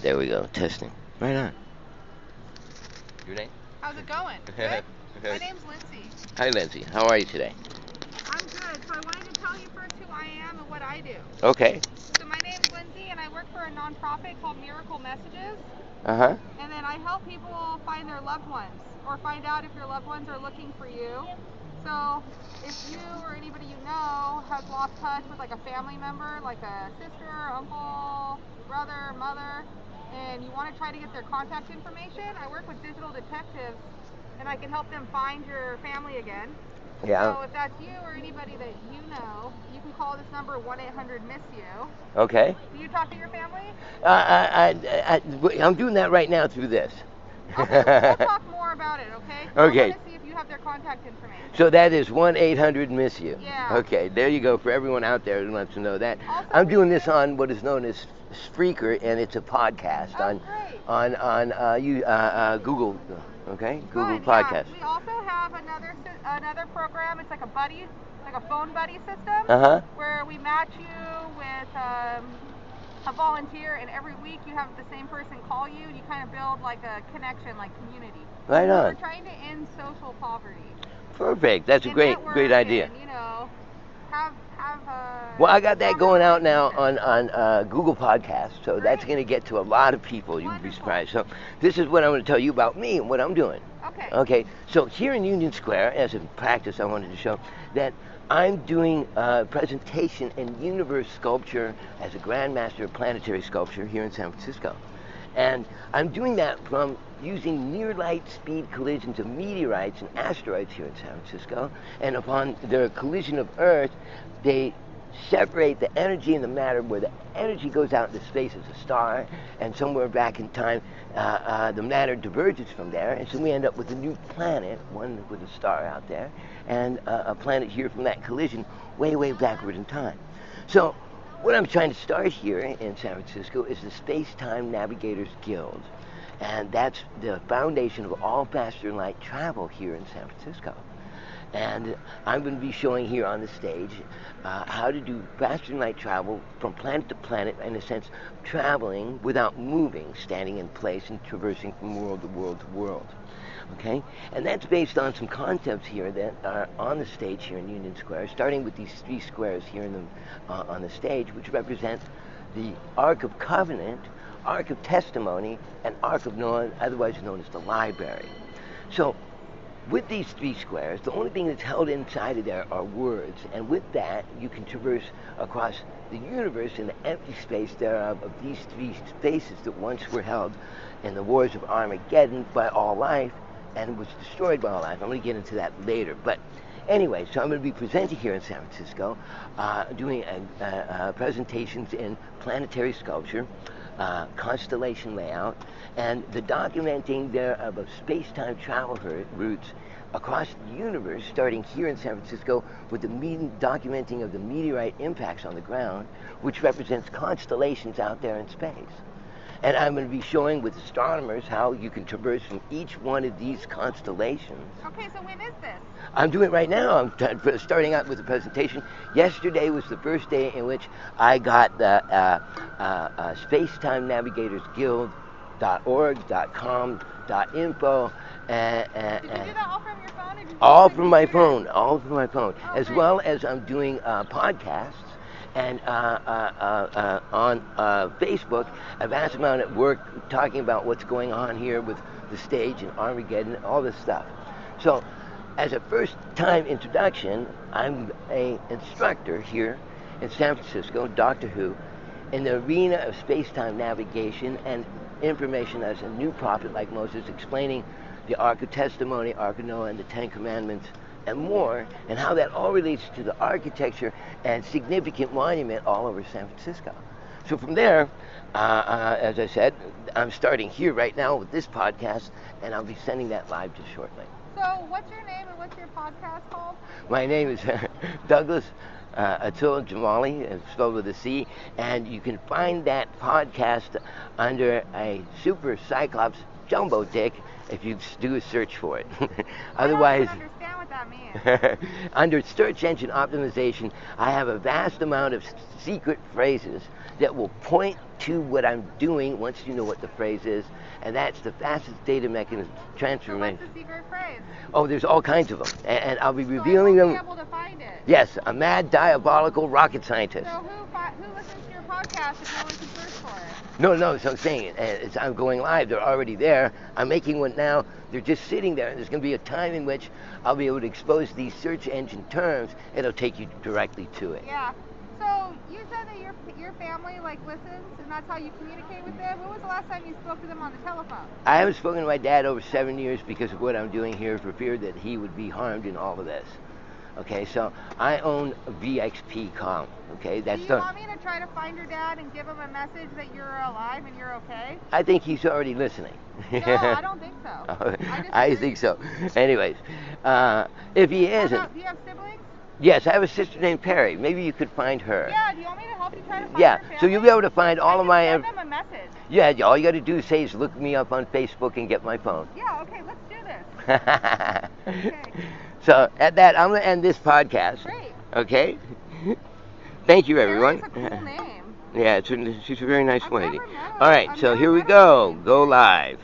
There we go. Testing. Right on. Your name? How's it going? Good? My name's Lindsay. Hi, Lindsay. How are you today? I'm good. So I wanted to tell you first who I am and what I do. Okay. So my name's Lindsay, and I work for a nonprofit called Miracle Messages. Uh-huh. And then I help people find their loved ones or find out if your loved ones are looking for you. So if you or anybody you know has lost touch with like a family member, like a sister, uncle, brother, mother, and you want to try to get their contact information, I work with digital detectives and I can help them find your family again. Yeah. So if that's you or anybody that you know, you can call this number 1-800-MISS-YOU. Okay. Do you talk to your family? I'm doing that right now through this. Okay, we'll talk more about it, okay? Okay. I want to see if you have their contact information. So that is 1-800-MISS-YOU. Yeah. Okay, there you go for everyone out there who wants to know that. Also, I'm doing this on what is known as Spreaker, and it's a podcast great. on Google. Okay, Google Podcast. Yeah. We also have another program. It's like a buddy, like a phone buddy system, where we match you with a volunteer, and every week you have the same person call you, and you kind of build like a connection, like community. Right on. We're trying to end social poverty. Perfect. That's a great idea. And, have well, I got that going out now on Google Podcasts, so that's going to get to a lot of people. You'd be surprised. So this is what I'm going to tell you about me and what I'm doing. Okay. Okay. So here in Union Square, as a practice, I wanted to show that I'm doing a presentation in universe sculpture as a grandmaster of planetary sculpture here in San Francisco. And I'm doing that from using near light speed collisions of meteorites and asteroids here in San Francisco. And upon their collision of Earth, they separate the energy and the matter, where the energy goes out into space as a star, and somewhere back in time, the matter diverges from there, and so we end up with a new planet, one with a star out there, and a planet here from that collision way, way backward in time. So what I'm trying to start here in San Francisco is the Space-Time Navigators Guild, and that's the foundation of all faster than light travel here in San Francisco. And I'm going to be showing here on the stage how to do faster than light travel from planet to planet, in a sense, traveling without moving, standing in place and traversing from world to world to world. Okay? And that's based on some concepts here that are on the stage here in Union Square, starting with these three squares here on the stage, which represent the Ark of Covenant, Ark of Testimony, and Ark of Noah, otherwise known as the Library. So with these three squares, the only thing that's held inside of there are words, and with that, you can traverse across the universe in the empty space thereof of these three spaces that once were held in the wars of Armageddon by all life, and was destroyed by all life. I'm going to get into that later, but anyway, so I'm going to be presenting here in San Francisco, doing presentations in planetary sculpture, constellation layout, and the documenting thereof of space-time travel routes across the universe, starting here in San Francisco with the documenting of the meteorite impacts on the ground, which represents constellations out there in space. And I'm going to be showing with astronomers how you can traverse from each one of these constellations. Okay, so when is this? I'm doing it right now. I'm starting out with the presentation. Yesterday was the first day in which I got the Space-Time Navigators Guild.org, .com, .info. Did you do that all from your phone? Or did you all from my phone. All from my phone. Oh, as great. well as I'm doing podcasts. And on Facebook, a vast amount of work talking about what's going on here with the stage and Armageddon, all this stuff. So, as a first-time introduction, I'm an instructor here in San Francisco, Doctor Who, in the arena of space-time navigation and information as a new prophet like Moses, explaining the Ark of Testimony, Ark of Noah, and the Ten Commandments, and more, and how that all relates to the architecture and significant monument all over San Francisco. So from there, as I said, I'm starting here right now with this podcast, and I'll be sending that live just shortly. So what's your name and what's your podcast called? My name is Douglas Atul Jamali, spelled with a C, and you can find that podcast under a Super Cyclops Jumbo Dick if you do a search for it. I Otherwise, don't understand what that means. Under search engine optimization, I have a vast amount of secret phrases that will point to what I'm doing once you know what the phrase is, and that's the fastest data mechanism transfer. So what's the secret phrase? Oh, there's all kinds of them, and I'll be revealing them. So I won't be able to find it. Yes, a Mad Diabolical Rocket Scientist. So who listens to your podcast if no one can search for it? No, so I'm saying I'm going live. They're already there. I'm making one now. They're just sitting there, and there's going to be a time in which I'll be able to expose these search engine terms. It'll take you directly to it. Yeah. So you said that your family listens, and that's how you communicate with them. When was the last time you spoke to them on the telephone? I haven't spoken to my dad over 7 years because of what I'm doing here for fear that he would be harmed in all of this. Okay, so I own VXP.com. Okay, that's Do you want me to try to find your dad and give him a message that you're alive and you're okay? I think he's already listening. No, I don't think so. I think so. Anyways, if he isn't, do you have siblings? Yes, I have a sister named Perry. Maybe you could find her. Yeah, do you want me to help you try to find her family? So you'll be able to find all of my... Send them a message. Yeah, all you got to do is look me up on Facebook and get my phone. Yeah, okay, let's do this. Okay. So at that, I'm going to end this podcast. Great. Okay? Thank you, everyone. Perry's a cool name. Yeah, she's a very nice lady. Never met her. All right, so here we go. Go live.